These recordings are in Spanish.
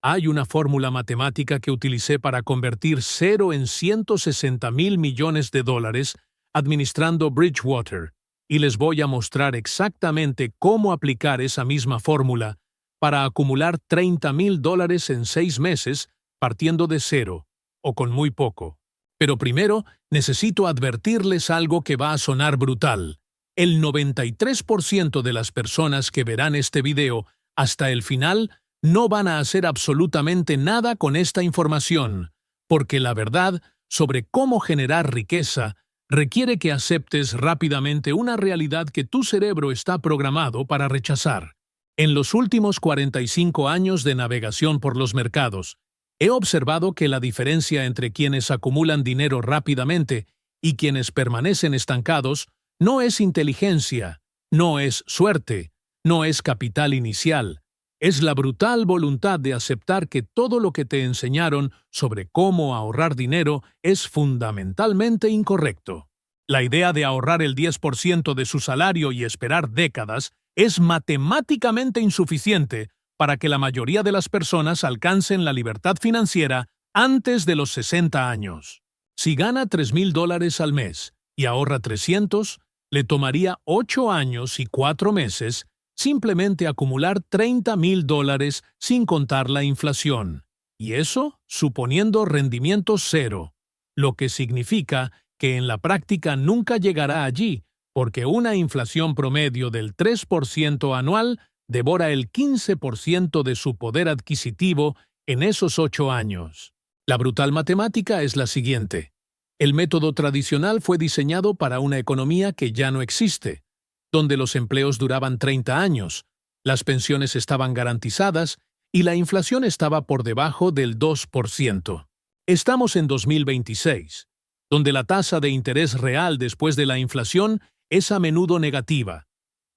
Hay una fórmula matemática que utilicé para convertir cero en 160.000 millones de dólares administrando Bridgewater, y les voy a mostrar exactamente cómo aplicar esa misma fórmula para acumular 30.000 dólares en 6 meses partiendo de cero, o con muy poco. Pero primero, necesito advertirles algo que va a sonar brutal. El 93% de las personas que verán este video hasta el final no van a hacer absolutamente nada con esta información, porque la verdad sobre cómo generar riqueza requiere que aceptes rápidamente una realidad que tu cerebro está programado para rechazar. En los últimos 45 años de navegación por los mercados, he observado que la diferencia entre quienes acumulan dinero rápidamente y quienes permanecen estancados no es inteligencia, no es suerte, no es capital inicial. Es la brutal voluntad de aceptar que todo lo que te enseñaron sobre cómo ahorrar dinero es fundamentalmente incorrecto. La idea de ahorrar el 10% de su salario y esperar décadas es matemáticamente insuficiente para que la mayoría de las personas alcancen la libertad financiera antes de los 60 años. Si gana $3,000 al mes y ahorra 300, le tomaría 8 años y 4 meses simplemente acumular $30,000 sin contar la inflación. Y eso suponiendo rendimiento cero, lo que significa que en la práctica nunca llegará allí, porque una inflación promedio del 3% anual devora el 15% de su poder adquisitivo en esos 8 años. La brutal matemática es la siguiente. El método tradicional fue diseñado para una economía que ya no existe, donde los empleos duraban 30 años, las pensiones estaban garantizadas y la inflación estaba por debajo del 2%. Estamos en 2026, donde la tasa de interés real después de la inflación es a menudo negativa,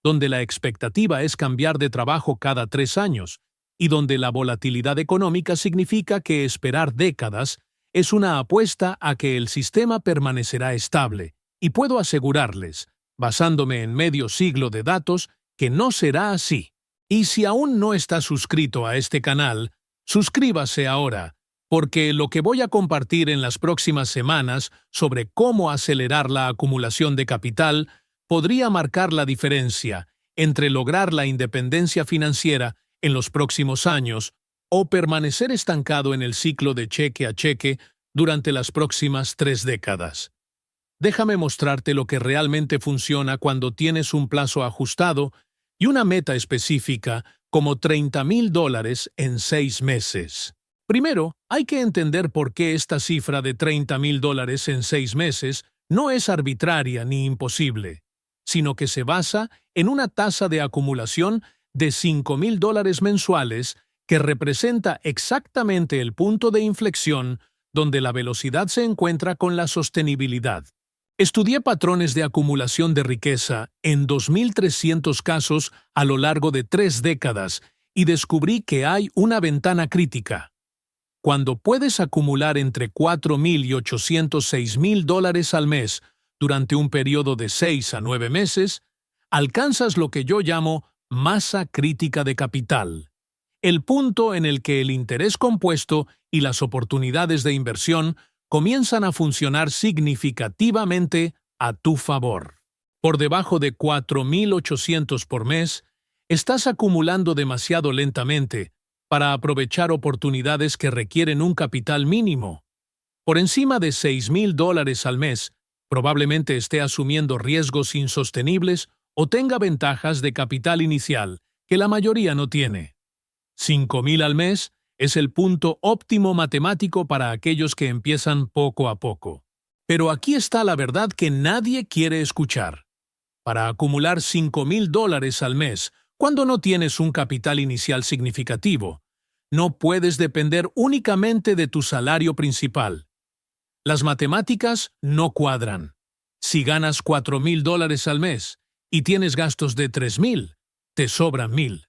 donde la expectativa es cambiar de trabajo cada 3 años y donde la volatilidad económica significa que esperar décadas es una apuesta a que el sistema permanecerá estable, y puedo asegurarles, basándome en medio siglo de datos, que no será así. Y si aún no está suscrito a este canal, suscríbase ahora, porque lo que voy a compartir en las próximas semanas sobre cómo acelerar la acumulación de capital podría marcar la diferencia entre lograr la independencia financiera en los próximos años o permanecer estancado en el ciclo de cheque a cheque durante las próximas 3 décadas. Déjame mostrarte lo que realmente funciona cuando tienes un plazo ajustado y una meta específica como $30,000 en 6 meses. Primero, hay que entender por qué esta cifra de $30,000 en 6 meses no es arbitraria ni imposible, sino que se basa en una tasa de acumulación de $5,000 mensuales que representa exactamente el punto de inflexión donde la velocidad se encuentra con la sostenibilidad. Estudié patrones de acumulación de riqueza en 2.300 casos a lo largo de 3 décadas y descubrí que hay una ventana crítica. Cuando puedes acumular entre $4,000 y $806,000 al mes durante un periodo de 6 a 9 meses, alcanzas lo que yo llamo masa crítica de capital, el punto en el que el interés compuesto y las oportunidades de inversión comienzan a funcionar significativamente a tu favor. Por debajo de 4.800 por mes, estás acumulando demasiado lentamente para aprovechar oportunidades que requieren un capital mínimo. Por encima de $6,000 al mes, probablemente esté asumiendo riesgos insostenibles o tenga ventajas de capital inicial que la mayoría no tiene. $5,000 al mes es el punto óptimo matemático para aquellos que empiezan poco a poco. Pero aquí está la verdad que nadie quiere escuchar. Para acumular $5,000 al mes, cuando no tienes un capital inicial significativo, no puedes depender únicamente de tu salario principal. Las matemáticas no cuadran. Si ganas $4,000 al mes y tienes gastos de $3,000, te sobran $1,000.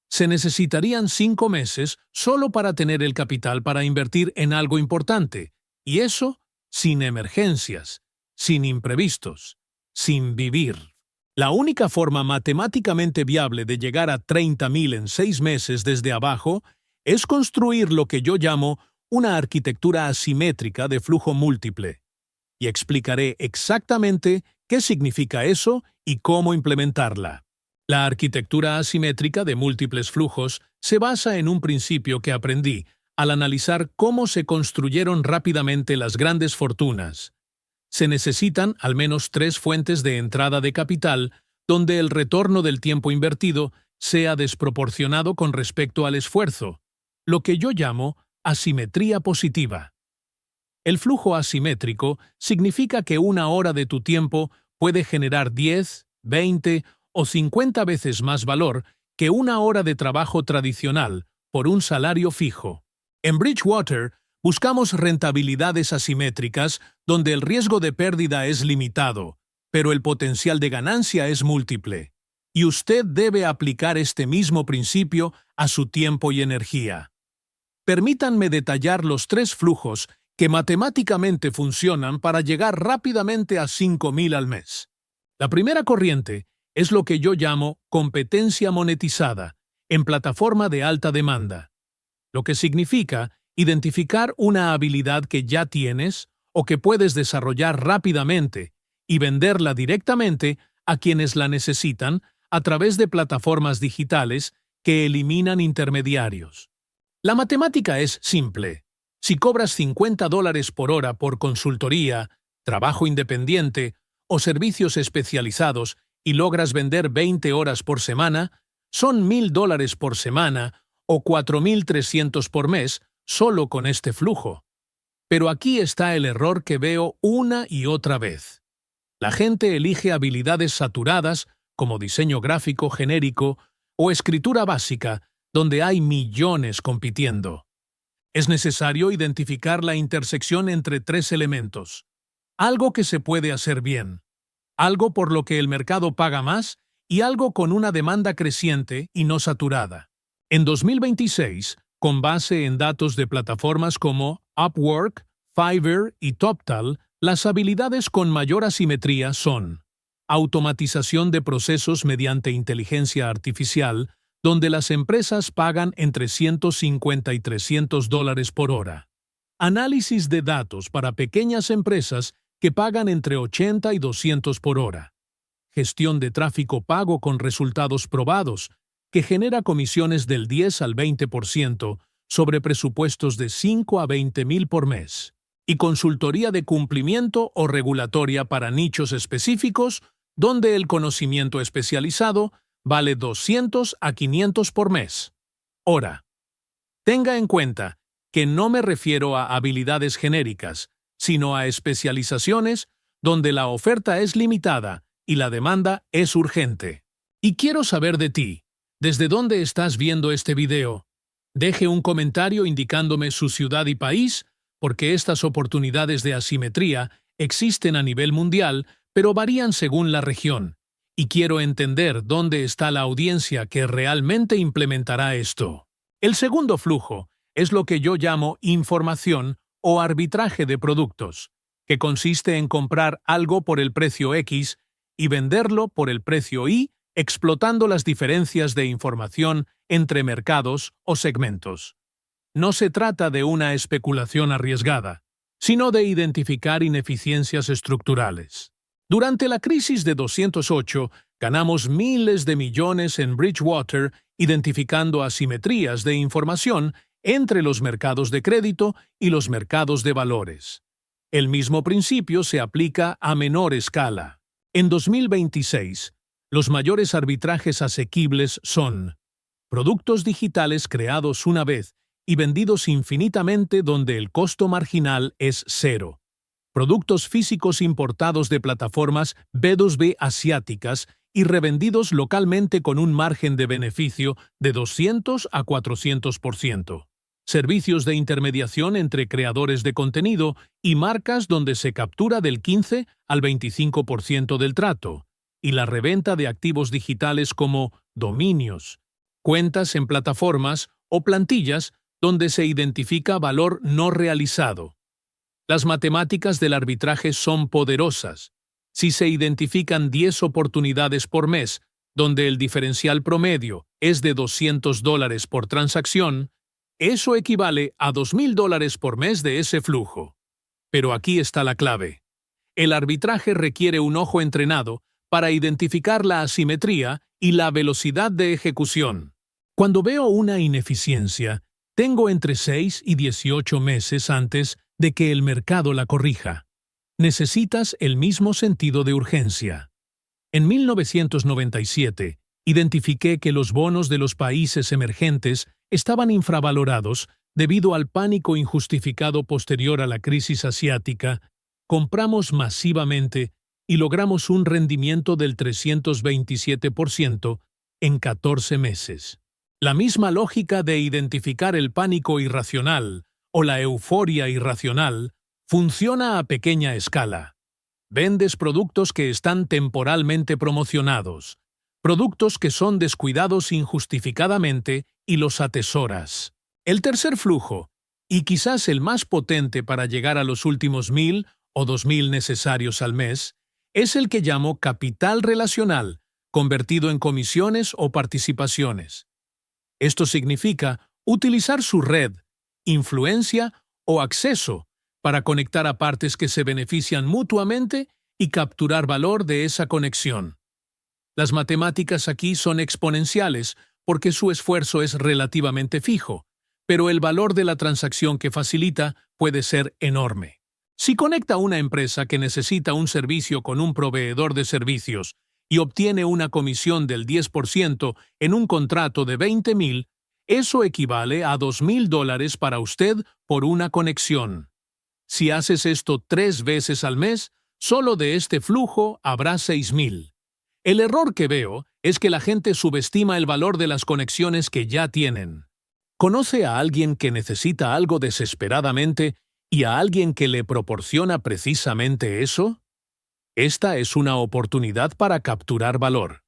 Se necesitarían 5 meses solo para tener el capital para invertir en algo importante, y eso sin emergencias, sin imprevistos, sin vivir. La única forma matemáticamente viable de llegar a $30,000 en 6 meses desde abajo es construir lo que yo llamo una arquitectura asimétrica de flujo múltiple. Y explicaré exactamente qué significa eso y cómo implementarla. La arquitectura asimétrica de múltiples flujos se basa en un principio que aprendí al analizar cómo se construyeron rápidamente las grandes fortunas. Se necesitan al menos 3 fuentes de entrada de capital donde el retorno del tiempo invertido sea desproporcionado con respecto al esfuerzo, lo que yo llamo asimetría positiva. El flujo asimétrico significa que una hora de tu tiempo puede generar 10, 20 o 50 veces más valor que una hora de trabajo tradicional por un salario fijo. En Bridgewater, buscamos rentabilidades asimétricas donde el riesgo de pérdida es limitado, pero el potencial de ganancia es múltiple. Y usted debe aplicar este mismo principio a su tiempo y energía. Permítanme detallar los 3 flujos que matemáticamente funcionan para llegar rápidamente a 5,000 al mes. La primera corriente es lo que yo llamo competencia monetizada en plataforma de alta demanda, lo que significa identificar una habilidad que ya tienes o que puedes desarrollar rápidamente y venderla directamente a quienes la necesitan a través de plataformas digitales que eliminan intermediarios. La matemática es simple. Si cobras $50 por hora por consultoría, trabajo independiente o servicios especializados y logras vender 20 horas por semana, son $1,000 por semana o 4,300 por mes solo con este flujo. Pero aquí está el error que veo una y otra vez. La gente elige habilidades saturadas como diseño gráfico genérico o escritura básica, donde hay millones compitiendo. Es necesario identificar la intersección entre 3 elementos. Algo que se puede hacer bien, algo por lo que el mercado paga más y algo con una demanda creciente y no saturada. En 2026, con base en datos de plataformas como Upwork, Fiverr y TopTal, las habilidades con mayor asimetría son automatización de procesos mediante inteligencia artificial, donde las empresas pagan entre $150 y $300 por hora. Análisis de datos para pequeñas empresas que pagan entre 80 y 200 por hora. Gestión de tráfico pago con resultados probados, que genera comisiones del 10 al 20% sobre presupuestos de 5 a 20,000 por mes. Y consultoría de cumplimiento o regulatoria para nichos específicos, donde el conocimiento especializado vale 200 a 500 por mes. Ahora, tenga en cuenta que no me refiero a habilidades genéricas, sino a especializaciones donde la oferta es limitada y la demanda es urgente. Y quiero saber de ti, ¿desde dónde estás viendo este video? Deje un comentario indicándome su ciudad y país, porque estas oportunidades de asimetría existen a nivel mundial, pero varían según la región. Y quiero entender dónde está la audiencia que realmente implementará esto. El segundo flujo es lo que yo llamo información o arbitraje de productos, que consiste en comprar algo por el precio X y venderlo por el precio Y, explotando las diferencias de información entre mercados o segmentos. No se trata de una especulación arriesgada, sino de identificar ineficiencias estructurales. Durante la crisis de 2008, ganamos miles de millones en Bridgewater identificando asimetrías de información entre los mercados de crédito y los mercados de valores. El mismo principio se aplica a menor escala. En 2026, los mayores arbitrajes asequibles son productos digitales creados una vez y vendidos infinitamente donde el costo marginal es 0. Productos físicos importados de plataformas B2B asiáticas y revendidos localmente con un margen de beneficio de 200 a 400%. Servicios de intermediación entre creadores de contenido y marcas donde se captura del 15 al 25% del trato, y la reventa de activos digitales como dominios, cuentas en plataformas o plantillas donde se identifica valor no realizado. Las matemáticas del arbitraje son poderosas. Si se identifican 10 oportunidades por mes, donde el diferencial promedio es de $200 por transacción, Eso equivale a $2,000 por mes de ese flujo. Pero aquí está la clave. El arbitraje requiere un ojo entrenado para identificar la asimetría y la velocidad de ejecución. Cuando veo una ineficiencia, tengo entre 6 y 18 meses antes de que el mercado la corrija. Necesitas el mismo sentido de urgencia. En 1997, identifiqué que los bonos de los países emergentes estaban infravalorados debido al pánico injustificado posterior a la crisis asiática. Compramos masivamente y logramos un rendimiento del 327% en 14 meses. La misma lógica de identificar el pánico irracional o la euforia irracional funciona a pequeña escala. Vendes productos que están temporalmente promocionados, productos que son descuidados injustificadamente y los atesoras. El tercer flujo, y quizás el más potente para llegar a los últimos 1,000 o 2,000 necesarios al mes, es el que llamo capital relacional, convertido en comisiones o participaciones. Esto significa utilizar su red, influencia o acceso para conectar a partes que se benefician mutuamente y capturar valor de esa conexión. Las matemáticas aquí son exponenciales porque su esfuerzo es relativamente fijo, pero el valor de la transacción que facilita puede ser enorme. Si conecta una empresa que necesita un servicio con un proveedor de servicios y obtiene una comisión del 10% en un contrato de 20,000, eso equivale a $2,000 para usted por una conexión. Si haces esto 3 veces al mes, solo de este flujo habrá 6,000. El error que veo es que la gente subestima el valor de las conexiones que ya tienen. ¿Conoce a alguien que necesita algo desesperadamente y a alguien que le proporciona precisamente eso? Esta es una oportunidad para capturar valor.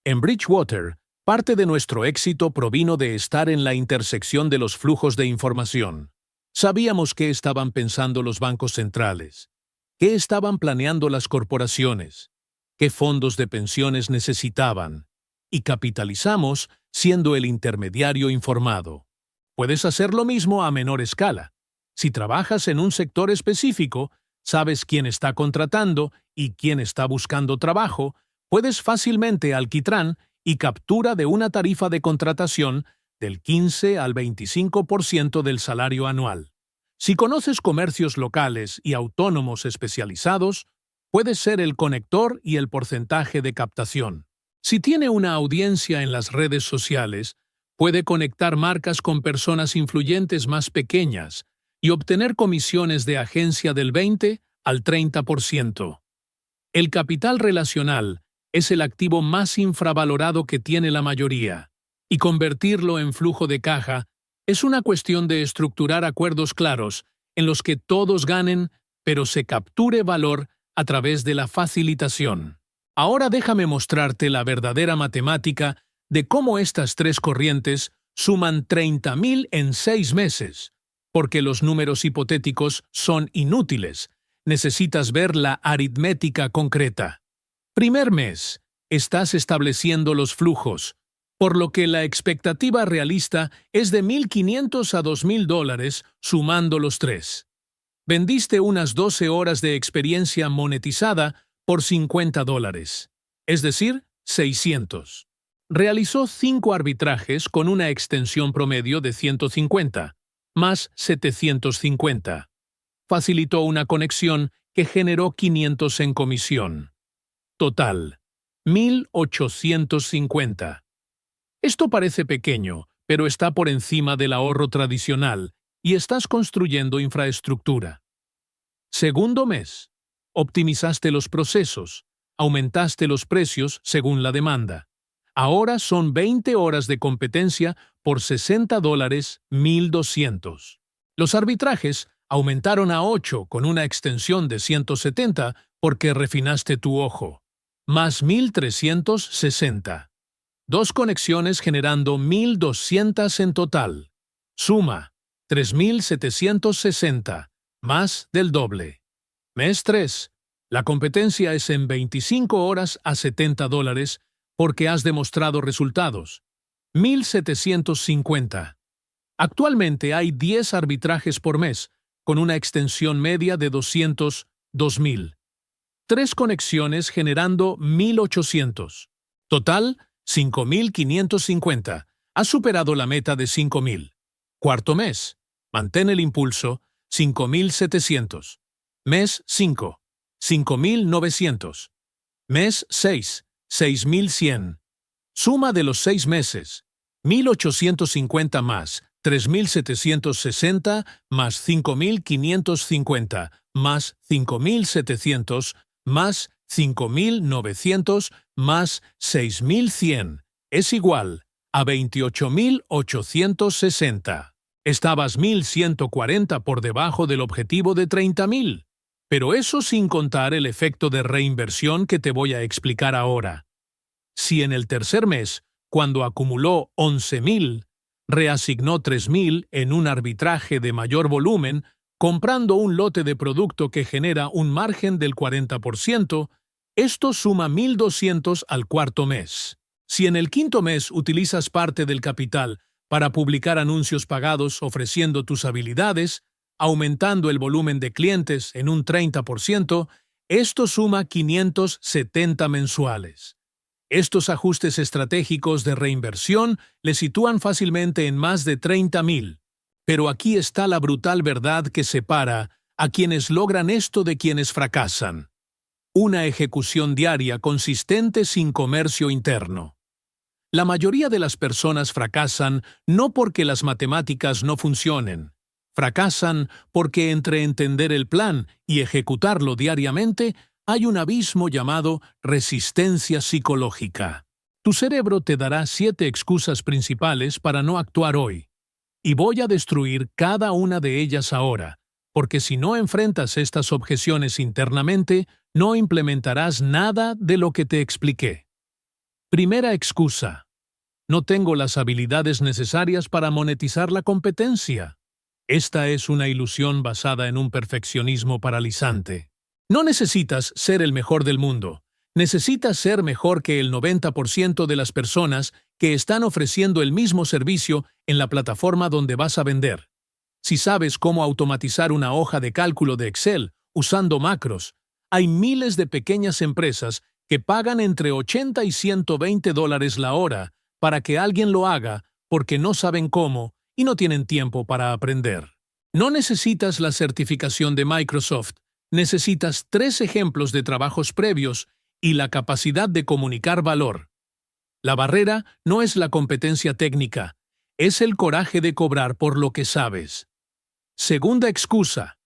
En Bridgewater, parte de nuestro éxito provino de estar en la intersección de los flujos de información. Sabíamos qué estaban pensando los bancos centrales, qué estaban planeando las corporaciones, qué fondos de pensiones necesitaban, y capitalizamos siendo el intermediario informado. Puedes hacer lo mismo a menor escala. Si trabajas en un sector específico, sabes quién está contratando y quién está buscando trabajo, puedes fácilmente alquitrán y captura de una tarifa de contratación del 15 al 25% del salario anual. Si conoces comercios locales y autónomos especializados, puedes ser el conector y el porcentaje de captación. Si tiene una audiencia en las redes sociales, puede conectar marcas con personas influyentes más pequeñas y obtener comisiones de agencia del 20 al 30%. El capital relacional es el activo más infravalorado que tiene la mayoría, y convertirlo en flujo de caja es una cuestión de estructurar acuerdos claros en los que todos ganen, pero se capture valor a través de la facilitación. Ahora déjame mostrarte la verdadera matemática de cómo estas tres corrientes suman 30,000 en 6 meses. Porque los números hipotéticos son inútiles. Necesitas ver la aritmética concreta. Primer mes, estás estableciendo los flujos, por lo que la expectativa realista es de $1,500 a $2,000 sumando los tres. Vendiste unas 12 horas de experiencia monetizada por $50, es decir, 600. Realizó 5 arbitrajes con una extensión promedio de 150. Más 750. Facilitó una conexión que generó 500 en comisión. Total, 1,850. Esto parece pequeño, pero está por encima del ahorro tradicional y estás construyendo infraestructura. Segundo mes, optimizaste los procesos, aumentaste los precios según la demanda. Ahora son 20 horas de competencia por $60, 1,200. Los arbitrajes aumentaron a 8 con una extensión de 170 porque refinaste tu ojo, más 1,360. 2 conexiones generando 1,200 en total. Suma, 3,760, más del doble. Mes 3. La competencia es en 25 horas a $70 porque has demostrado resultados. 1,750. Actualmente hay 10 arbitrajes por mes, con una extensión media de 200.000. 3 conexiones generando 1.800. Total, 5.550. Has superado la meta de 5.000. Cuarto mes. Mantén el impulso. 5.700. Mes 5. 5.900. Mes 6. 6.100. Suma de los 6 meses. 1.850 más 3.760 más 5.550 más 5.700 más 5.900 más 6.100 es igual a 28.860. Estabas 1.140 por debajo del objetivo de 30.000. Pero eso sin contar el efecto de reinversión que te voy a explicar ahora. Si en el tercer mes, cuando acumuló 11.000, reasignó 3.000 en un arbitraje de mayor volumen, comprando un lote de producto que genera un margen del 40%, esto suma 1.200 al cuarto mes. Si en el quinto mes utilizas parte del capital para publicar anuncios pagados ofreciendo tus habilidades, aumentando el volumen de clientes en un 30%, esto suma 570 mensuales. Estos ajustes estratégicos de reinversión le sitúan fácilmente en más de 30.000. Pero aquí está la brutal verdad que separa a quienes logran esto de quienes fracasan. Una ejecución diaria consistente sin comercio interno. La mayoría de las personas fracasan no porque las matemáticas no funcionen. Fracasan porque entre entender el plan y ejecutarlo diariamente hay un abismo llamado resistencia psicológica. Tu cerebro te dará 7 excusas principales para no actuar hoy. Y voy a destruir cada una de ellas ahora, porque si no enfrentas estas objeciones internamente, no implementarás nada de lo que te expliqué. Primera excusa. No tengo las habilidades necesarias para monetizar la competencia. Esta es una ilusión basada en un perfeccionismo paralizante. No necesitas ser el mejor del mundo. Necesitas ser mejor que el 90% de las personas que están ofreciendo el mismo servicio en la plataforma donde vas a vender. Si sabes cómo automatizar una hoja de cálculo de Excel usando macros, hay miles de pequeñas empresas que pagan entre 80 y $120 la hora para que alguien lo haga porque no saben cómo y no tienen tiempo para aprender. No necesitas la certificación de Microsoft. Necesitas 3 ejemplos de trabajos previos y la capacidad de comunicar valor. La barrera no es la competencia técnica, es el coraje de cobrar por lo que sabes. Segunda excusa.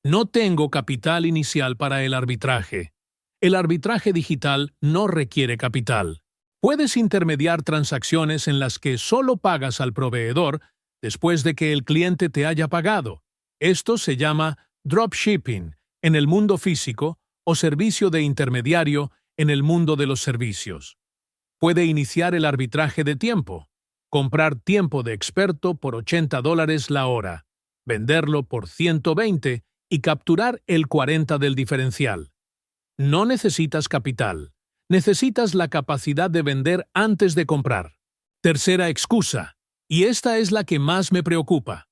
No tengo capital inicial para el arbitraje. El arbitraje digital no requiere capital. Puedes intermediar transacciones en las que solo pagas al proveedor después de que el cliente te haya pagado. Esto se llama dropshipping en el mundo físico o servicio de intermediario en el mundo de los servicios. Puede iniciar el arbitraje de tiempo, comprar tiempo de experto por $80 la hora, venderlo por 120 y capturar el 40 del diferencial. No necesitas capital, necesitas la capacidad de vender antes de comprar. Tercera excusa, y esta es la que más me preocupa.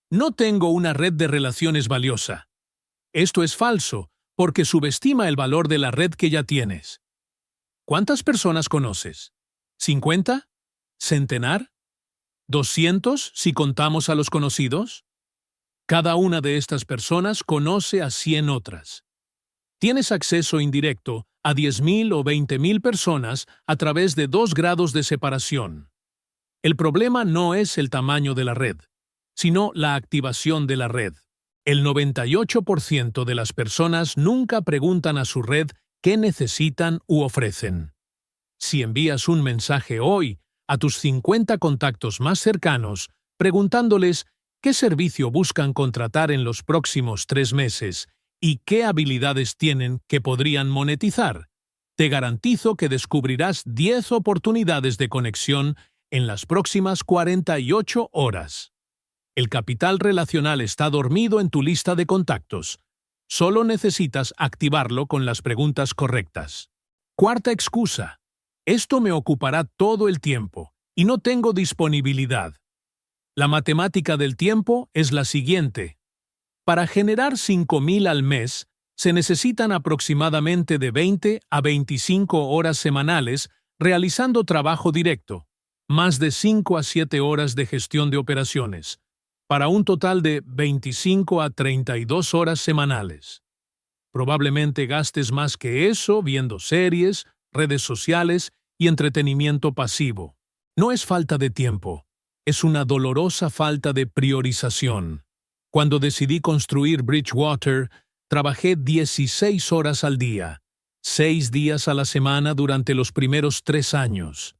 No tengo una red de relaciones valiosa. Esto es falso, porque subestima el valor de la red que ya tienes. ¿Cuántas personas conoces? ¿50? ¿Centenar? ¿200 si contamos a los conocidos? Cada una de estas personas conoce a 100 otras. Tienes acceso indirecto a 10.000 o 20.000 personas a través de 2 grados de separación. El problema no es el tamaño de la red, sino la activación de la red. El 98% de las personas nunca preguntan a su red qué necesitan u ofrecen. Si envías un mensaje hoy a tus 50 contactos más cercanos, preguntándoles qué servicio buscan contratar en los próximos 3 meses y qué habilidades tienen que podrían monetizar, te garantizo que descubrirás 10 oportunidades de conexión en las próximas 48 horas. El capital relacional está dormido en tu lista de contactos. Solo necesitas activarlo con las preguntas correctas. Cuarta excusa. Esto me ocupará todo el tiempo y no tengo disponibilidad. La matemática del tiempo es la siguiente. Para generar 5,000 al mes, se necesitan aproximadamente de 20 a 25 horas semanales realizando trabajo directo, más de 5 a 7 horas de gestión de operaciones, para un total de 25 a 32 horas semanales. Probablemente gastes más que eso viendo series, redes sociales y entretenimiento pasivo. No es falta de tiempo, es una dolorosa falta de priorización. Cuando decidí construir Bridgewater, trabajé 16 horas al día, 6 días a la semana durante los primeros 3 años.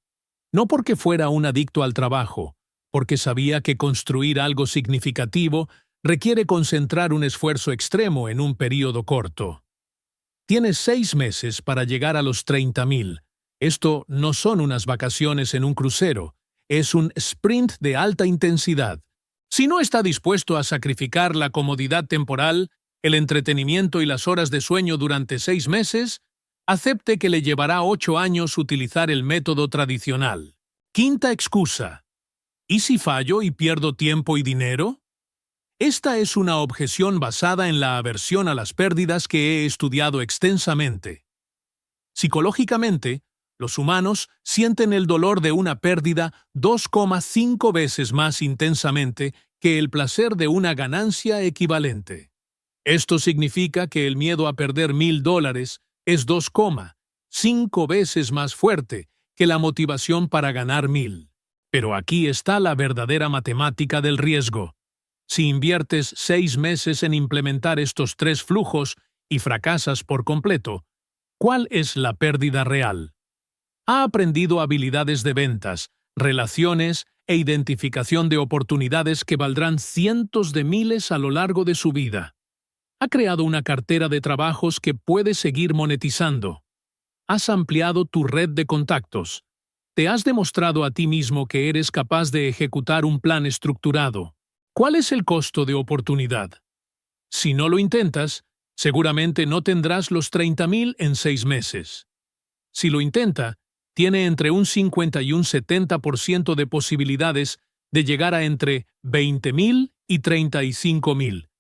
No porque fuera un adicto al trabajo, porque sabía que construir algo significativo requiere concentrar un esfuerzo extremo en un período corto. Tienes 6 meses para llegar a los 30,000. Esto no son unas vacaciones en un crucero, es un sprint de alta intensidad. Si no está dispuesto a sacrificar la comodidad temporal, el entretenimiento y las horas de sueño durante 6 meses, acepte que le llevará 8 años utilizar el método tradicional. Quinta excusa. ¿Y si fallo y pierdo tiempo y dinero? Esta es una objeción basada en la aversión a las pérdidas que he estudiado extensamente. Psicológicamente, los humanos sienten el dolor de una pérdida 2,5 veces más intensamente que el placer de una ganancia equivalente. Esto significa que el miedo a perder $1,000 es 2,5 veces más fuerte que la motivación para ganar 1,000. Pero aquí está la verdadera matemática del riesgo. Si inviertes 6 meses en implementar estos 3 flujos y fracasas por completo, ¿cuál es la pérdida real? Ha aprendido habilidades de ventas, relaciones e identificación de oportunidades que valdrán cientos de miles a lo largo de su vida. Ha creado una cartera de trabajos que puede seguir monetizando. Has ampliado tu red de contactos. Te has demostrado a ti mismo que eres capaz de ejecutar un plan estructurado. ¿Cuál es el costo de oportunidad? Si no lo intentas, seguramente no tendrás los 30,000 en 6 meses. Si lo intenta, tiene entre un 50 y un 70% de posibilidades de llegar a entre 20,000 y 35,000,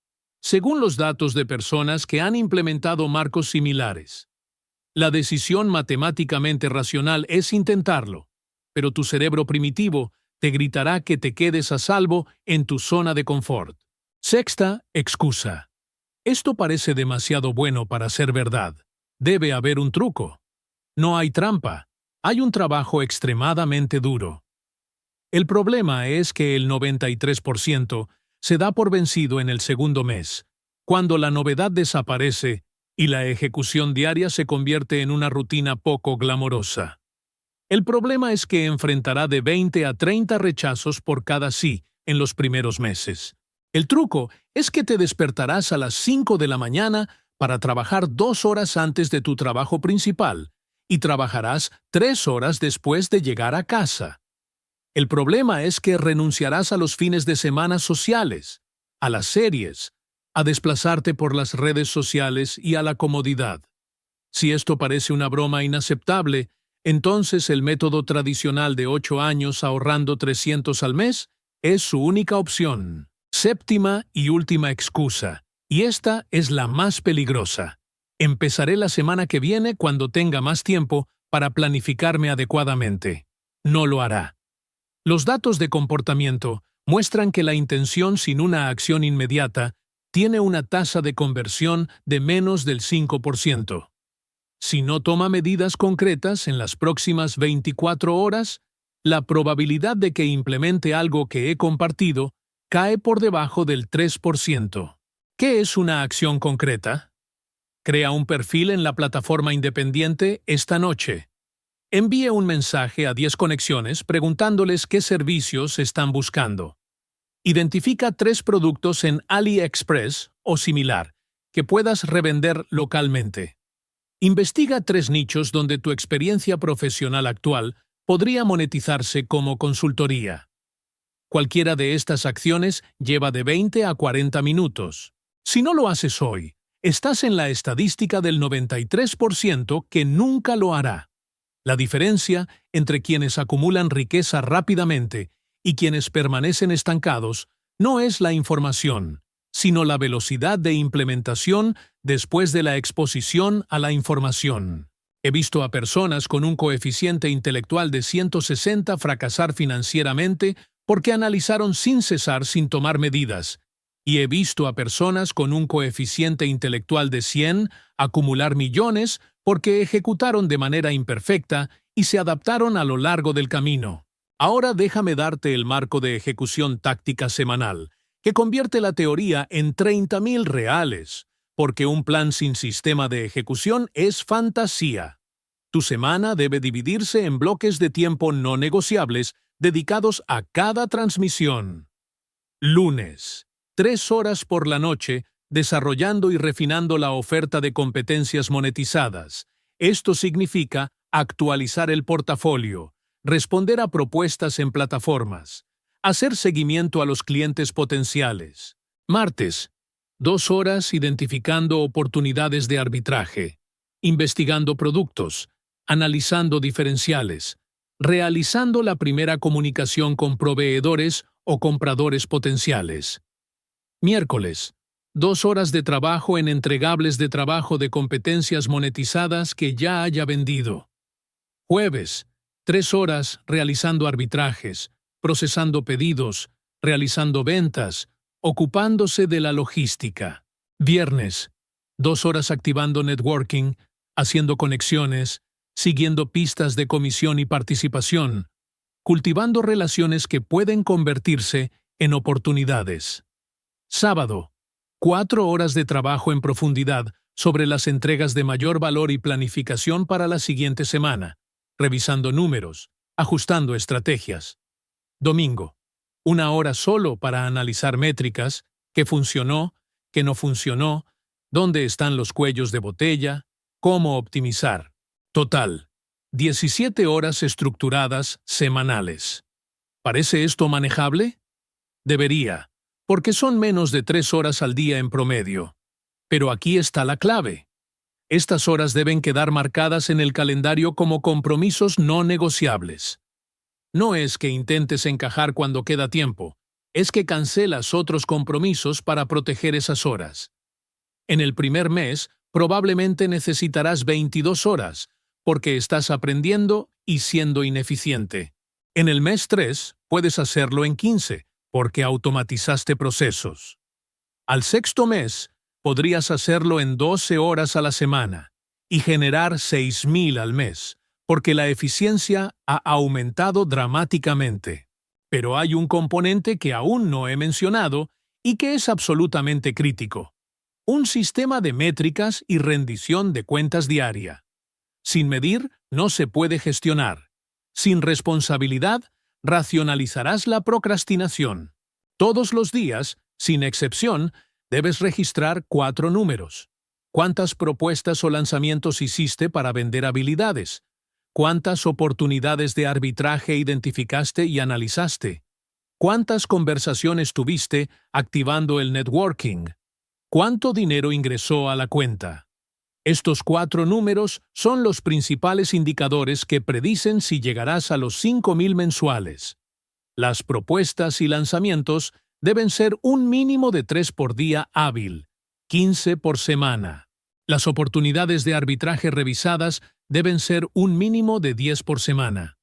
según los datos de personas que han implementado marcos similares. La decisión matemáticamente racional es intentarlo, pero tu cerebro primitivo te gritará que te quedes a salvo en tu zona de confort. Sexta excusa. Esto parece demasiado bueno para ser verdad. Debe haber un truco. No hay trampa. Hay un trabajo extremadamente duro. El problema es que el 93% se da por vencido en el segundo mes, cuando la novedad desaparece y la ejecución diaria se convierte en una rutina poco glamorosa. El problema es que enfrentará de 20 a 30 rechazos por cada sí en los primeros meses. El truco es que te despertarás a las 5 de la mañana para trabajar 2 horas antes de tu trabajo principal y trabajarás 3 horas después de llegar a casa. El problema es que renunciarás a los fines de semana sociales, a las series, a desplazarte por las redes sociales y a la comodidad. Si esto parece una broma inaceptable, entonces el método tradicional de 8 años ahorrando 300 al mes es su única opción. Séptima y última excusa, y esta es la más peligrosa. Empezaré la semana que viene cuando tenga más tiempo para planificarme adecuadamente. No lo hará. Los datos de comportamiento muestran que la intención sin una acción inmediata tiene una tasa de conversión de menos del 5%. Si no toma medidas concretas en las próximas 24 horas, la probabilidad de que implemente algo que he compartido cae por debajo del 3%. ¿Qué es una acción concreta? Crea un perfil en la plataforma independiente esta noche. Envíe un mensaje a 10 conexiones preguntándoles qué servicios están buscando. Identifica 3 productos en AliExpress o similar que puedas revender localmente. Investiga 3 nichos donde tu experiencia profesional actual podría monetizarse como consultoría. Cualquiera de estas acciones lleva de 20 a 40 minutos. Si no lo haces hoy, estás en la estadística del 93% que nunca lo hará. La diferencia entre quienes acumulan riqueza rápidamente y quienes permanecen estancados no es la información, sino la velocidad de implementación después de la exposición a la información. He visto a personas con un coeficiente intelectual de 160 fracasar financieramente porque analizaron sin cesar sin tomar medidas, y he visto a personas con un coeficiente intelectual de 100 acumular millones porque ejecutaron de manera imperfecta y se adaptaron a lo largo del camino. Ahora déjame darte el marco de ejecución táctica semanal, que convierte la teoría en 30.000 reales, porque un plan sin sistema de ejecución es fantasía. Tu semana debe dividirse en bloques de tiempo no negociables dedicados a cada transmisión. Lunes, 3 horas por la noche, desarrollando y refinando la oferta de competencias monetizadas. Esto significa actualizar el portafolio, responder a propuestas en plataformas, hacer seguimiento a los clientes potenciales. Martes, 2 horas identificando oportunidades de arbitraje, investigando productos, analizando diferenciales, realizando la primera comunicación con proveedores o compradores potenciales. Miércoles, 2 horas de trabajo en entregables de trabajo de competencias monetizadas que ya haya vendido. Jueves, 3 horas realizando arbitrajes, procesando pedidos, realizando ventas, ocupándose de la logística. Viernes, 2 horas activando networking, haciendo conexiones, siguiendo pistas de comisión y participación, cultivando relaciones que pueden convertirse en oportunidades. Sábado, 4 horas de trabajo en profundidad sobre las entregas de mayor valor y planificación para la siguiente semana, revisando números, ajustando estrategias. Domingo, 1 hora solo para analizar métricas, qué funcionó, qué no funcionó, dónde están los cuellos de botella, cómo optimizar. Total, 17 horas estructuradas semanales. ¿Parece esto manejable? Debería, porque son menos de 3 horas al día en promedio. Pero aquí está la clave. Estas horas deben quedar marcadas en el calendario como compromisos no negociables. No es que intentes encajar cuando queda tiempo, es que cancelas otros compromisos para proteger esas horas. En el primer mes, probablemente necesitarás 22 horas, porque estás aprendiendo y siendo ineficiente. En el mes 3, puedes hacerlo en 15, porque automatizaste procesos. Al sexto mes, podrías hacerlo en 12 horas a la semana y generar 6.000 al mes, porque la eficiencia ha aumentado dramáticamente. Pero hay un componente que aún no he mencionado y que es absolutamente crítico: un sistema de métricas y rendición de cuentas diaria. Sin medir, no se puede gestionar. Sin responsabilidad, racionalizarás la procrastinación. Todos los días, sin excepción, debes registrar 4 números. ¿Cuántas propuestas o lanzamientos hiciste para vender habilidades? ¿Cuántas oportunidades de arbitraje identificaste y analizaste? ¿Cuántas conversaciones tuviste activando el networking? ¿Cuánto dinero ingresó a la cuenta? Estos 4 números son los principales indicadores que predicen si llegarás a los 5.000 mensuales. Las propuestas y lanzamientos deben ser un mínimo de 3 por día hábil, 15 por semana. Las oportunidades de arbitraje revisadas deben ser un mínimo de 10 por semana.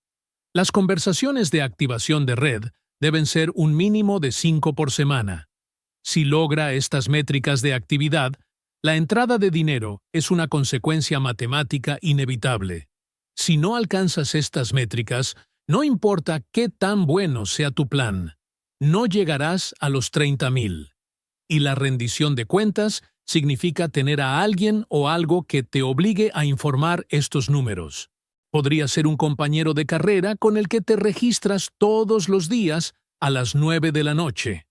Las conversaciones de activación de red deben ser un mínimo de 5 por semana. Si logra estas métricas de actividad, la entrada de dinero es una consecuencia matemática inevitable. Si no alcanzas estas métricas, no importa qué tan bueno sea tu plan, no llegarás a los 30.000. Y la rendición de cuentas significa tener a alguien o algo que te obligue a informar estos números. Podría ser un compañero de carrera con el que te registras todos los días a las 9 de la noche.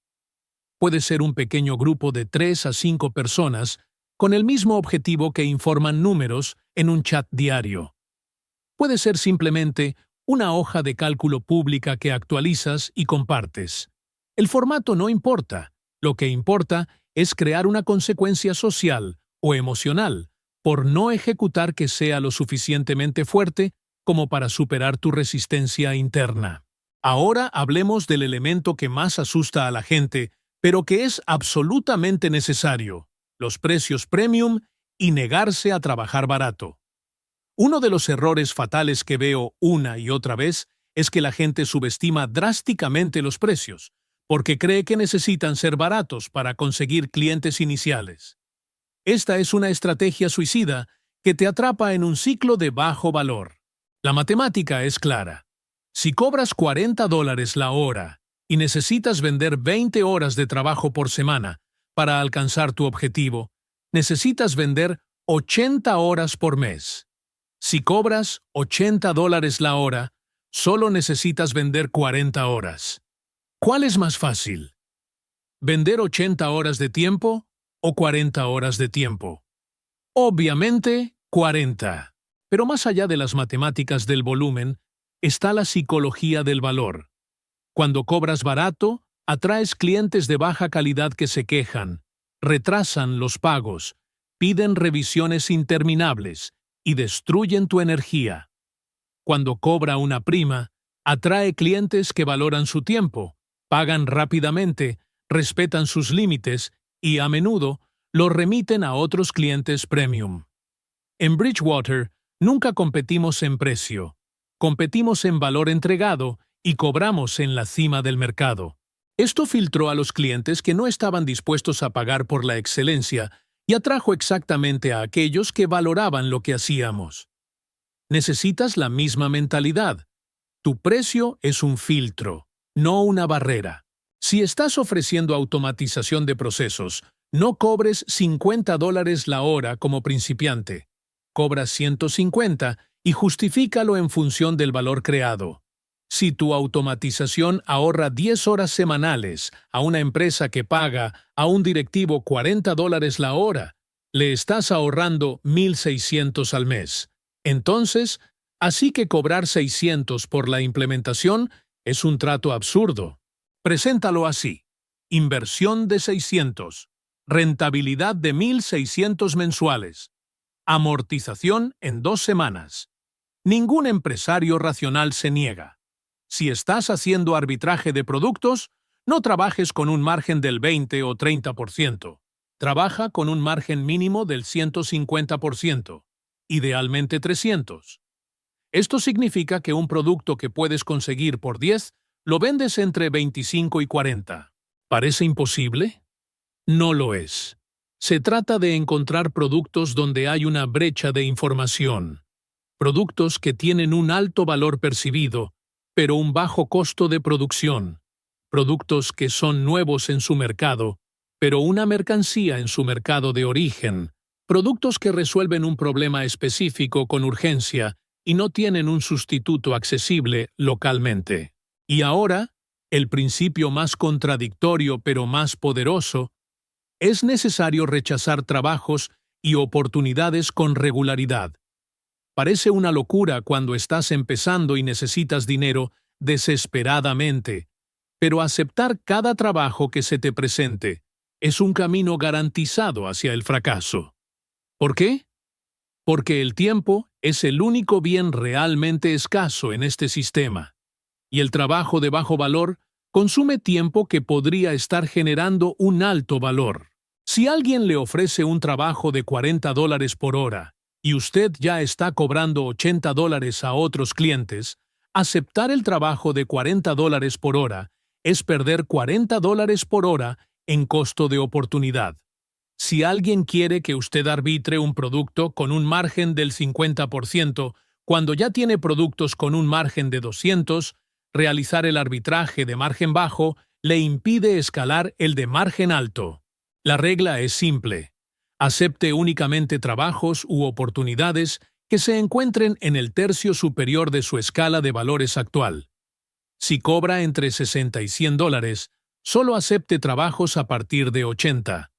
Puede ser un pequeño grupo de 3 a 5 personas con el mismo objetivo que informan números en un chat diario. Puede ser simplemente una hoja de cálculo pública que actualizas y compartes. El formato no importa. Lo que importa es crear una consecuencia social o emocional por no ejecutar que sea lo suficientemente fuerte como para superar tu resistencia interna. Ahora hablemos del elemento que más asusta a la gente, pero que es absolutamente necesario: los precios premium y negarse a trabajar barato. Uno de los errores fatales que veo una y otra vez es que la gente subestima drásticamente los precios, porque cree que necesitan ser baratos para conseguir clientes iniciales. Esta es una estrategia suicida que te atrapa en un ciclo de bajo valor. La matemática es clara. Si cobras $40 la hora y necesitas vender 20 horas de trabajo por semana para alcanzar tu objetivo, necesitas vender 80 horas por mes. Si cobras $80 la hora, solo necesitas vender 40 horas. ¿Cuál es más fácil? ¿Vender 80 horas de tiempo o 40 horas de tiempo? Obviamente, 40. Pero más allá de las matemáticas del volumen, está la psicología del valor. Cuando cobras barato, atraes clientes de baja calidad que se quejan, retrasan los pagos, piden revisiones interminables y destruyen tu energía. Cuando cobra una prima, atrae clientes que valoran su tiempo, pagan rápidamente, respetan sus límites y, a menudo, lo remiten a otros clientes premium. En Bridgewater, nunca competimos en precio. Competimos en valor entregado y cobramos en la cima del mercado. Esto filtró a los clientes que no estaban dispuestos a pagar por la excelencia y atrajo exactamente a aquellos que valoraban lo que hacíamos. Necesitas la misma mentalidad. Tu precio es un filtro, no una barrera. Si estás ofreciendo automatización de procesos, no cobres $50 la hora como principiante. Cobra 150 y justifícalo en función del valor creado. Si tu automatización ahorra 10 horas semanales a una empresa que paga a un directivo $40 la hora, le estás ahorrando $1,600 al mes. Entonces, así que cobrar 600 por la implementación es un trato absurdo. Preséntalo así: inversión de 600, rentabilidad de 1,600 mensuales, amortización en 2 semanas. Ningún empresario racional se niega. Si estás haciendo arbitraje de productos, no trabajes con un margen del 20 o 30%. Trabaja con un margen mínimo del 150%, idealmente 300. Esto significa que un producto que puedes conseguir por 10 lo vendes entre 25 y 40. ¿Parece imposible? No lo es. Se trata de encontrar productos donde hay una brecha de información. Productos que tienen un alto valor percibido, pero un bajo costo de producción. Productos que son nuevos en su mercado, pero una mercancía en su mercado de origen. Productos que resuelven un problema específico con urgencia y no tienen un sustituto accesible localmente. Y ahora, el principio más contradictorio pero más poderoso: es necesario rechazar trabajos y oportunidades con regularidad. Parece una locura cuando estás empezando y necesitas dinero desesperadamente, pero aceptar cada trabajo que se te presente es un camino garantizado hacia el fracaso. ¿Por qué? Porque el tiempo es el único bien realmente escaso en este sistema, y el trabajo de bajo valor consume tiempo que podría estar generando un alto valor. Si alguien le ofrece un trabajo de $40 por hora y usted ya está cobrando $80 a otros clientes, aceptar el trabajo de $40 por hora es perder $40 por hora en costo de oportunidad. Si alguien quiere que usted arbitre un producto con un margen del 50%, cuando ya tiene productos con un margen de 200, realizar el arbitraje de margen bajo le impide escalar el de margen alto. La regla es simple: acepte únicamente trabajos u oportunidades que se encuentren en el tercio superior de su escala de valores actual. Si cobra entre $60 y $100, solo acepte trabajos a partir de 80.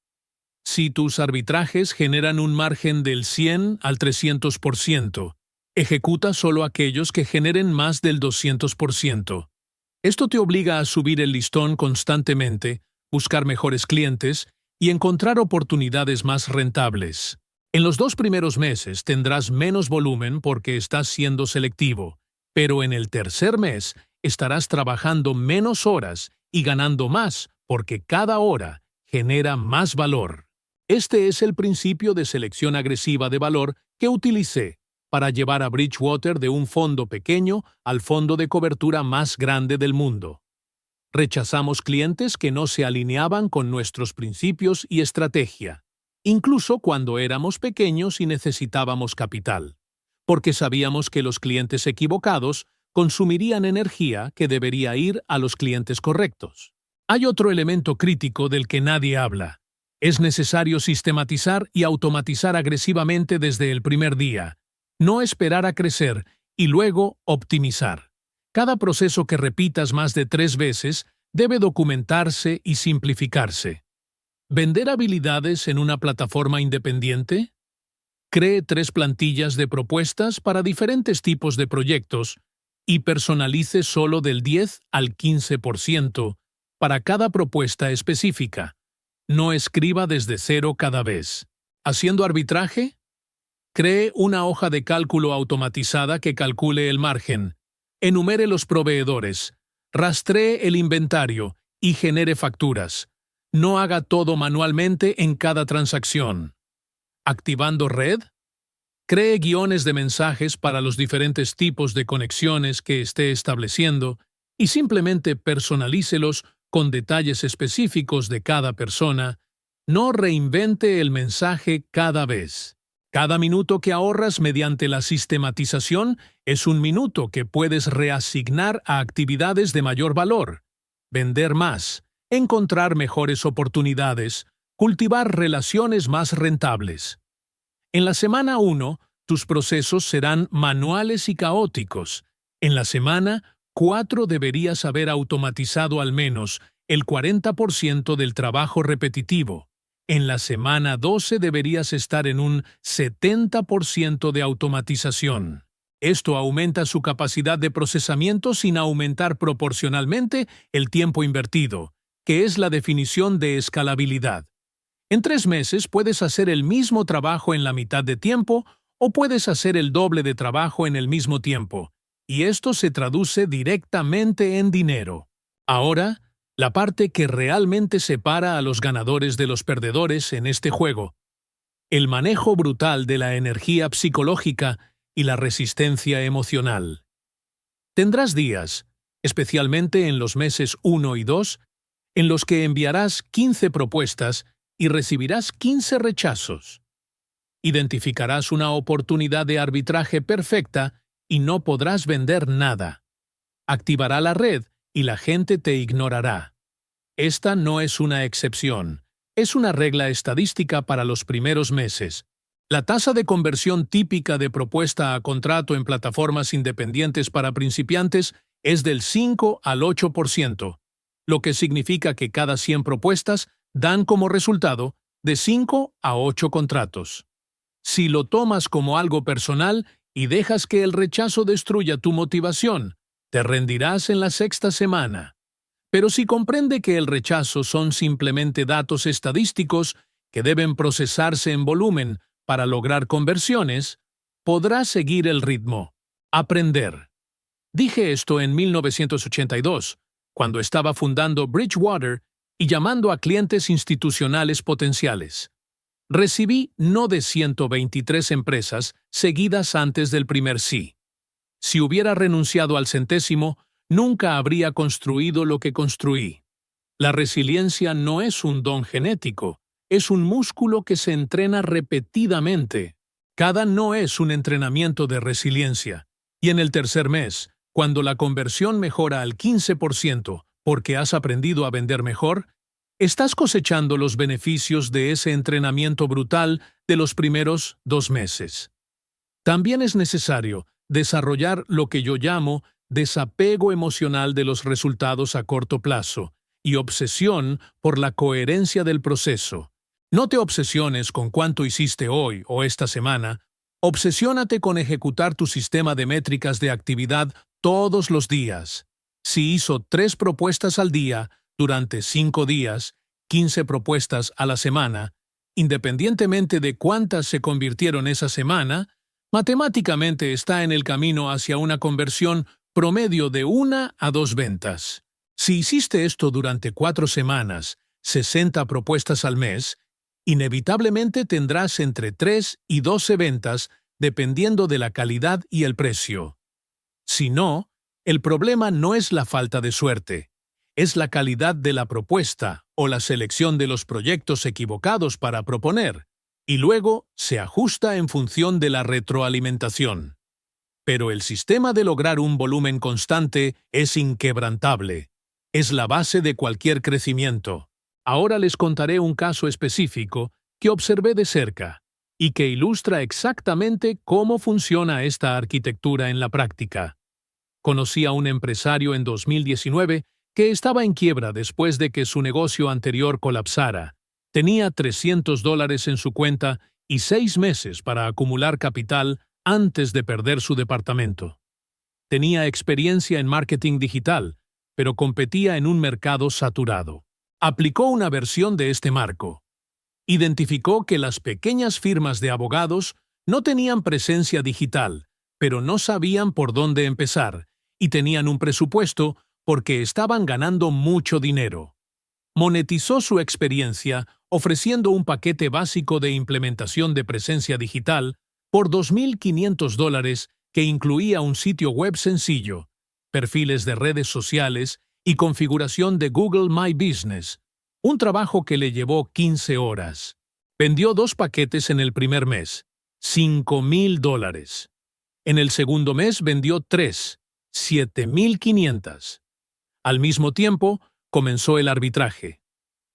Si tus arbitrajes generan un margen del 100 al 300%, ejecuta solo aquellos que generen más del 200%. Esto te obliga a subir el listón constantemente, buscar mejores clientes y encontrar oportunidades más rentables. En los 2 primeros meses tendrás menos volumen porque estás siendo selectivo, pero en el tercer mes estarás trabajando menos horas y ganando más porque cada hora genera más valor. Este es el principio de selección agresiva de valor que utilicé para llevar a Bridgewater de un fondo pequeño al fondo de cobertura más grande del mundo. Rechazamos clientes que no se alineaban con nuestros principios y estrategia, incluso cuando éramos pequeños y necesitábamos capital, porque sabíamos que los clientes equivocados consumirían energía que debería ir a los clientes correctos. Hay otro elemento crítico del que nadie habla. Es necesario sistematizar y automatizar agresivamente desde el primer día, no esperar a crecer y luego optimizar. Cada proceso que repitas más de 3 veces debe documentarse y simplificarse. ¿Vender habilidades en una plataforma independiente? Cree 3 plantillas de propuestas para diferentes tipos de proyectos y personalice solo del 10 al 15% para cada propuesta específica. No escriba desde cero cada vez. ¿Haciendo arbitraje? Cree una hoja de cálculo automatizada que calcule el margen, enumere los proveedores, rastree el inventario y genere facturas. No haga todo manualmente en cada transacción. ¿Activando red? Cree guiones de mensajes para los diferentes tipos de conexiones que esté estableciendo y simplemente personalícelos con detalles específicos de cada persona. No reinvente el mensaje cada vez. Cada minuto que ahorras mediante la sistematización es un minuto que puedes reasignar a actividades de mayor valor, vender más, encontrar mejores oportunidades, cultivar relaciones más rentables. En la semana 1, tus procesos serán manuales y caóticos. En la semana 4 deberías haber automatizado al menos el 40% del trabajo repetitivo. En la semana 12 deberías estar en un 70% de automatización. Esto aumenta su capacidad de procesamiento sin aumentar proporcionalmente el tiempo invertido, que es la definición de escalabilidad. En 3 meses puedes hacer el mismo trabajo en la mitad de tiempo o puedes hacer el doble de trabajo en el mismo tiempo, y esto se traduce directamente en dinero. Ahora, la parte que realmente separa a los ganadores de los perdedores en este juego: el manejo brutal de la energía psicológica y la resistencia emocional. Tendrás días, especialmente en los meses 1 y 2, en los que enviarás 15 propuestas y recibirás 15 rechazos. Identificarás una oportunidad de arbitraje perfecta y no podrás vender nada. Activará la red y la gente te ignorará. Esta no es una excepción, es una regla estadística para los primeros meses. La tasa de conversión típica de propuesta a contrato en plataformas independientes para principiantes es del 5 al 8%, lo que significa que cada 100 propuestas dan como resultado de 5 a 8 contratos. Si lo tomas como algo personal y dejas que el rechazo destruya tu motivación, te rendirás en la 6ª semana. Pero si comprende que el rechazo son simplemente datos estadísticos que deben procesarse en volumen para lograr conversiones, podrás seguir el ritmo. Aprender. Dije esto en 1982, cuando estaba fundando Bridgewater y llamando a clientes institucionales potenciales. Recibí no de 123 empresas seguidas antes del primer sí. Si hubiera renunciado al 100º, nunca habría construido lo que construí. La resiliencia no es un don genético, es un músculo que se entrena repetidamente. Cada no es un entrenamiento de resiliencia. Y en el tercer mes, cuando la conversión mejora al 15% porque has aprendido a vender mejor, estás cosechando los beneficios de ese entrenamiento brutal de los primeros 2 meses. También es necesario desarrollar lo que yo llamo desapego emocional de los resultados a corto plazo y obsesión por la coherencia del proceso. No te obsesiones con cuánto hiciste hoy o esta semana, obsesiónate con ejecutar tu sistema de métricas de actividad todos los días. Si hizo 3 propuestas al día durante 5 días, 15 propuestas a la semana, independientemente de cuántas se convirtieron esa semana, matemáticamente está en el camino hacia una conversión promedio de 1 a 2 ventas. Si hiciste esto durante 4 semanas, 60 propuestas al mes, inevitablemente tendrás entre 3 y 12 ventas dependiendo de la calidad y el precio. Si no, el problema no es la falta de suerte, es la calidad de la propuesta o la selección de los proyectos equivocados para proponer, y luego se ajusta en función de la retroalimentación. Pero el sistema de lograr un volumen constante es inquebrantable. Es la base de cualquier crecimiento. Ahora les contaré un caso específico que observé de cerca y que ilustra exactamente cómo funciona esta arquitectura en la práctica. Conocí a un empresario en 2019 que estaba en quiebra después de que su negocio anterior colapsara. Tenía $300 en su cuenta y 6 meses para acumular capital antes de perder su departamento. Tenía experiencia en marketing digital, pero competía en un mercado saturado. Aplicó una versión de este marco. Identificó que las pequeñas firmas de abogados no tenían presencia digital, pero no sabían por dónde empezar, y tenían un presupuesto porque estaban ganando mucho dinero. Monetizó su experiencia ofreciendo un paquete básico de implementación de presencia digital por $2,500 que incluía un sitio web sencillo, perfiles de redes sociales y configuración de Google My Business, un trabajo que le llevó 15 horas. Vendió 2 paquetes en el primer mes, $5,000. En el segundo mes vendió 3, $7,500. Al mismo tiempo, comenzó el arbitraje.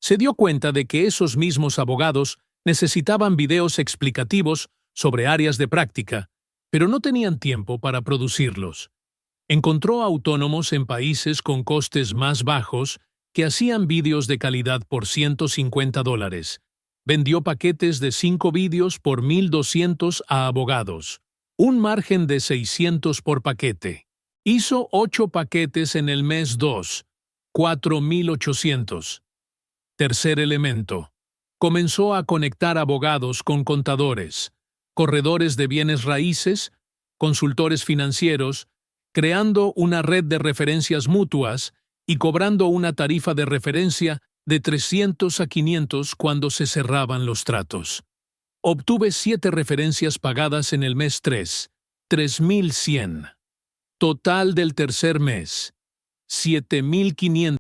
Se dio cuenta de que esos mismos abogados necesitaban videos explicativos sobre áreas de práctica, pero no tenían tiempo para producirlos. Encontró autónomos en países con costes más bajos que hacían vídeos de calidad por $150. Vendió paquetes de 5 vídeos por $1,200 a abogados, un margen de 600 por paquete. Hizo 8 paquetes en el mes 2, $4,800. Tercer elemento. Comenzó a conectar abogados con contadores, corredores de bienes raíces, consultores financieros, creando una red de referencias mutuas y cobrando una tarifa de referencia de 300 a 500 cuando se cerraban los tratos. Obtuve 7 referencias pagadas en el mes 3, $3,100. Total del tercer mes, $7,500.